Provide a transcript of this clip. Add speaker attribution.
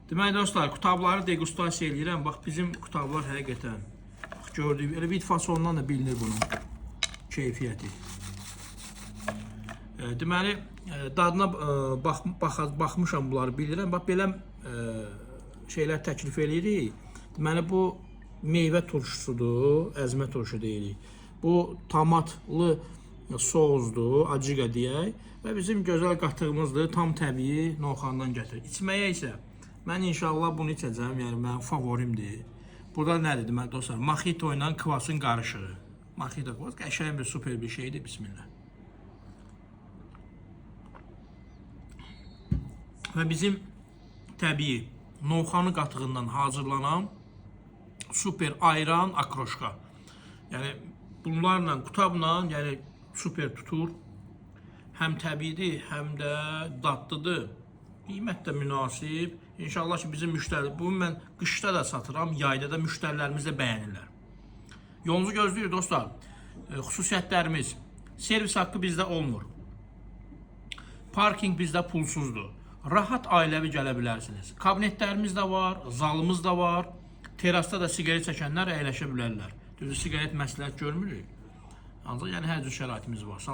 Speaker 1: Deməli dostlar, qutabları degustasiya edirəm. Bax bizim qutablar həqiqətən gördüyüm elə vid fasonundan da bilinir bunun keyfiyyəti. Deməli dadına baxmışam, bunları bilirəm. Bax belə şeylər təklif edirik. Deməli bu meyvə turşusudur, əzmə turşu deyirik. Bu tomatlı sousdur, acıqa deyək və bizim gözəl qatığımızdır, tam təbii Novxanıdan gətirir. İçməyə isə mən inşallah bunu içəcəm, yəni mənim favorimdir. Burada nədir deməli dostlar? Mojito ilə kvasın qarışığı. Mojito kvas qəşəng bir super bir şeydir. Bismillah. Və bizim təbii Novxanı qatığından hazırlanan super ayran akroşka. Yəni bunlarla, qutabla, yəni super tutur. Həm təbiidir, həm də dadlıdır. Qiymət də münasib. İnşallah ki bizim müştəri, bunu mən qışda da satıram, yayda da müştərilərimiz də bəyənirlər. Yolunuzu gözləyir dostlar. Xüsusiyyətlərimiz, servis haqqı bizdə olmur. Parking bizdə pulsuzdur. Rahat ailəvi gələ bilərsiniz. Kabinetlərimiz də var, zalımız da var. Terasda da siqaret çəkənlər əyləşə bilərlər. Düzdür, siqaret məsləhət görmürük. Ancaq yəni hər cür şəraitimiz var.